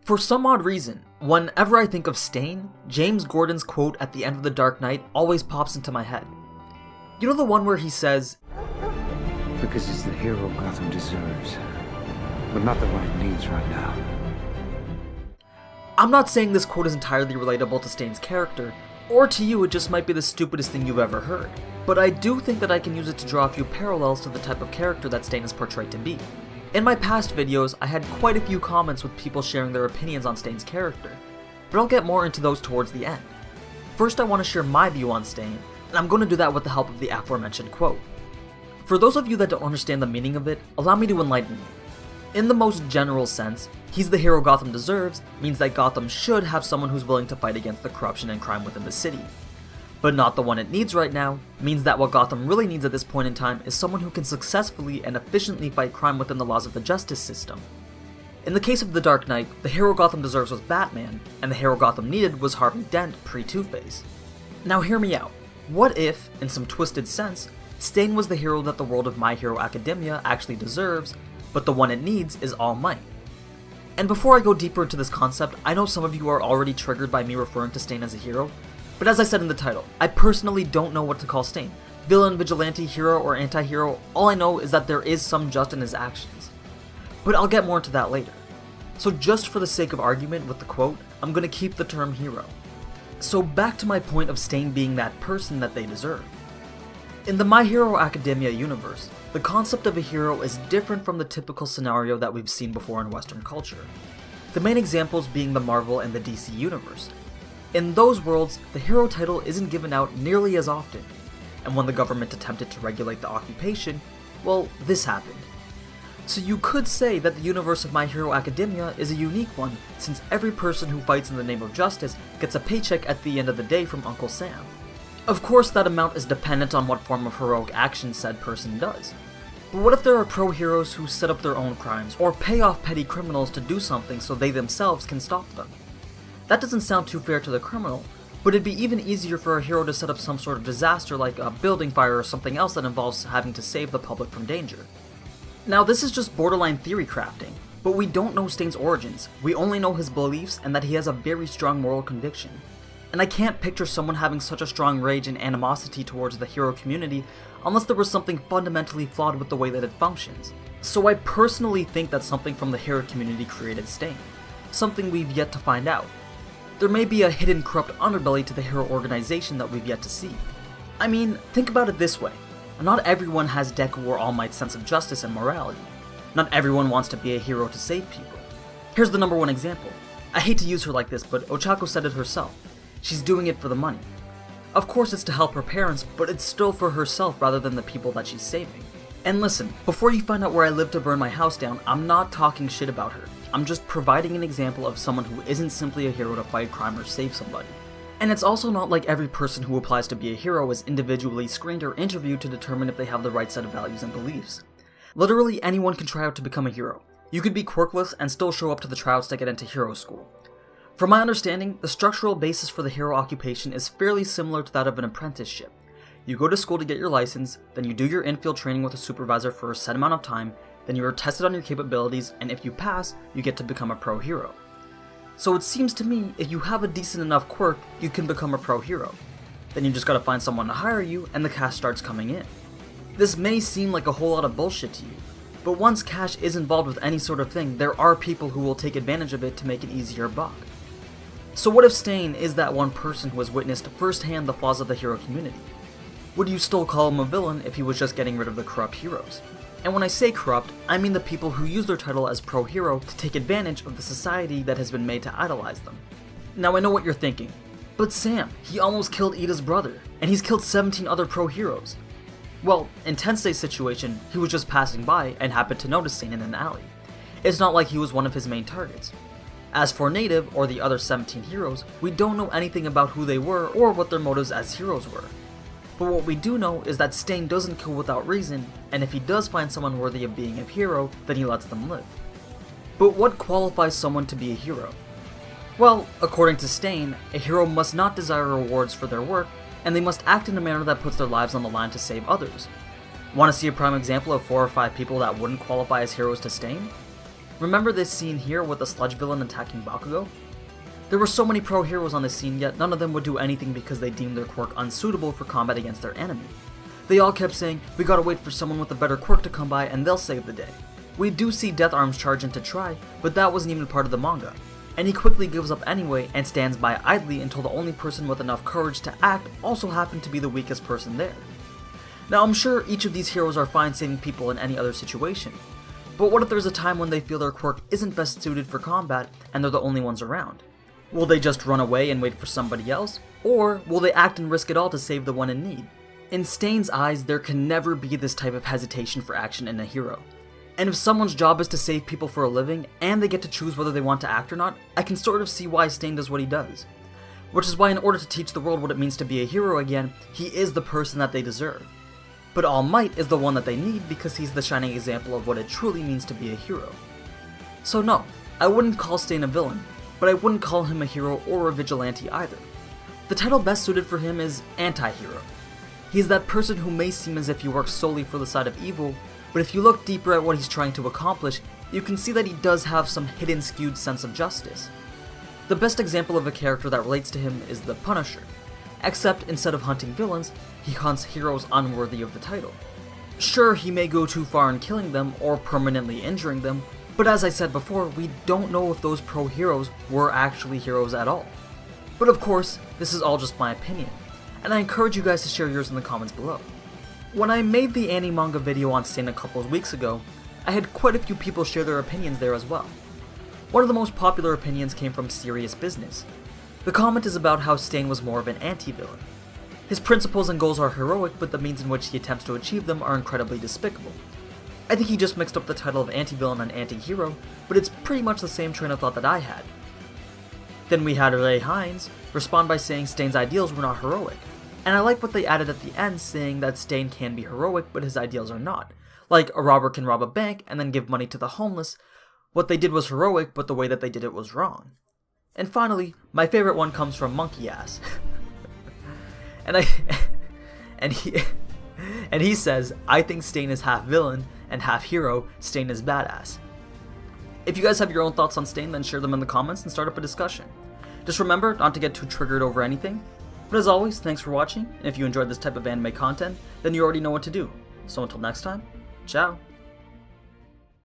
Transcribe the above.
For some odd reason, whenever I think of Stain, James Gordon's quote at the end of The Dark Knight always pops into my head. You know the one where he says, "Because he's the hero Gotham deserves, but not the one it needs right now." I'm not saying this quote is entirely relatable to Stain's character, or to you it just might be the stupidest thing you've ever heard, but I do think that I can use it to draw a few parallels to the type of character that Stain is portrayed to be. In my past videos, I had quite a few comments with people sharing their opinions on Stain's character, but I'll get more into those towards the end. First I want to share my view on Stain, and I'm going to do that with the help of the aforementioned quote. For those of you that don't understand the meaning of it, allow me to enlighten you. In the most general sense, he's the hero Gotham deserves means that Gotham should have someone who's willing to fight against the corruption and crime within the city. But not the one it needs right now means that what Gotham really needs at this point in time is someone who can successfully and efficiently fight crime within the laws of the justice system. In the case of The Dark Knight, the hero Gotham deserves was Batman, and the hero Gotham needed was Harvey Dent pre-Two-Face. Now hear me out. What if, in some twisted sense, Stain was the hero that the world of My Hero Academia actually deserves, but the one it needs is All Might? And before I go deeper into this concept, I know some of you are already triggered by me referring to Stain as a hero, but as I said in the title, I personally don't know what to call Stain. Villain, vigilante, hero, or anti-hero, all I know is that there is some just in his actions. But I'll get more into that later. So just for the sake of argument with the quote, I'm gonna keep the term hero. So back to my point of Stain being that person that they deserve. In the My Hero Academia universe, the concept of a hero is different from the typical scenario that we've seen before in Western culture. The main examples being the Marvel and the DC universe. In those worlds, the hero title isn't given out nearly as often, and when the government attempted to regulate the occupation, well, this happened. So you could say that the universe of My Hero Academia is a unique one, since every person who fights in the name of justice gets a paycheck at the end of the day from Uncle Sam. Of course, that amount is dependent on what form of heroic action said person does. But what if there are pro-heroes who set up their own crimes, or pay off petty criminals to do something so they themselves can stop them? That doesn't sound too fair to the criminal, but it'd be even easier for a hero to set up some sort of disaster like a building fire or something else that involves having to save the public from danger. Now this is just borderline theory crafting, but we don't know Stain's origins, we only know his beliefs and that he has a very strong moral conviction. And I can't picture someone having such a strong rage and animosity towards the hero community unless there was something fundamentally flawed with the way that it functions. So I personally think that something from the hero community created Stain, something we've yet to find out. There may be a hidden corrupt underbelly to the hero organization that we've yet to see. I mean, think about it this way. Not everyone has Deku or All Might's sense of justice and morality. Not everyone wants to be a hero to save people. Here's the number one example. I hate to use her like this, but Ochako said it herself. She's doing it for the money. Of course it's to help her parents, but it's still for herself rather than the people that she's saving. And listen, before you find out where I live to burn my house down, I'm not talking shit about her. I'm just providing an example of someone who isn't simply a hero to fight crime or save somebody. And it's also not like every person who applies to be a hero is individually screened or interviewed to determine if they have the right set of values and beliefs. Literally anyone can try out to become a hero. You could be quirkless and still show up to the tryouts to get into hero school. From my understanding, the structural basis for the hero occupation is fairly similar to that of an apprenticeship. You go to school to get your license, then you do your infield training with a supervisor for a set amount of time, then you are tested on your capabilities, and if you pass, you get to become a pro hero. So it seems to me, if you have a decent enough quirk, you can become a pro hero. Then you just gotta find someone to hire you, and the cash starts coming in. This may seem like a whole lot of bullshit to you, but once cash is involved with any sort of thing, there are people who will take advantage of it to make an easier buck. So what if Stain is that one person who has witnessed firsthand the flaws of the hero community? Would you still call him a villain if he was just getting rid of the corrupt heroes? And when I say corrupt, I mean the people who use their title as pro-hero to take advantage of the society that has been made to idolize them. Now I know what you're thinking, but Sam, he almost killed Ida's brother, and he's killed 17 other pro-heroes. Well, in Tensei's situation, he was just passing by and happened to notice Stain in an alley. It's not like he was one of his main targets. As for Native, or the other 17 heroes, we don't know anything about who they were or what their motives as heroes were. But what we do know is that Stain doesn't kill without reason, and if he does find someone worthy of being a hero, then he lets them live. But what qualifies someone to be a hero? Well, according to Stain, a hero must not desire rewards for their work, and they must act in a manner that puts their lives on the line to save others. Want to see a prime example of 4 or 5 people that wouldn't qualify as heroes to Stain? Remember this scene here with the sludge villain attacking Bakugo? There were so many pro heroes on this scene, yet none of them would do anything because they deemed their quirk unsuitable for combat against their enemy. They all kept saying, we gotta wait for someone with a better quirk to come by and they'll save the day. We do see Death Arms charge in to try, but that wasn't even part of the manga. And he quickly gives up anyway and stands by idly until the only person with enough courage to act also happened to be the weakest person there. Now I'm sure each of these heroes are fine saving people in any other situation, but what if there's a time when they feel their quirk isn't best suited for combat and they're the only ones around? Will they just run away and wait for somebody else? Or will they act and risk it all to save the one in need? In Stain's eyes, there can never be this type of hesitation for action in a hero. And if someone's job is to save people for a living, and they get to choose whether they want to act or not, I can sort of see why Stain does what he does. Which is why in order to teach the world what it means to be a hero again, he is the person that they deserve. But All Might is the one that they need because he's the shining example of what it truly means to be a hero. So no, I wouldn't call Stain a villain, but I wouldn't call him a hero or a vigilante either. The title best suited for him is anti-hero. He's that person who may seem as if he works solely for the side of evil, but if you look deeper at what he's trying to accomplish, you can see that he does have some hidden skewed sense of justice. The best example of a character that relates to him is the Punisher, except instead of hunting villains, he hunts heroes unworthy of the title. Sure, he may go too far in killing them or permanently injuring them, but as I said before, we don't know if those pro-heroes were actually heroes at all. But of course, this is all just my opinion, and I encourage you guys to share yours in the comments below. When I made the anti-manga video on Stain a couple of weeks ago, I had quite a few people share their opinions there as well. One of the most popular opinions came from Serious Business. The comment is about how Stain was more of an anti-villain. His principles and goals are heroic, but the means in which he attempts to achieve them are incredibly despicable. I think he just mixed up the title of anti-villain and anti-hero, but it's pretty much the same train of thought that I had. Then we had Ray Hines respond by saying Stain's ideals were not heroic, and I like what they added at the end saying that Stain can be heroic but his ideals are not. Like a robber can rob a bank and then give money to the homeless. What they did was heroic, but the way that they did it was wrong. And finally, my favorite one comes from Monkey Ass. and he says, I think Stain is half villain and half hero, Stain is badass. If you guys have your own thoughts on Stain, then share them in the comments and start up a discussion. Just remember not to get too triggered over anything. But as always, thanks for watching, and if you enjoyed this type of anime content, then you already know what to do. So until next time, ciao!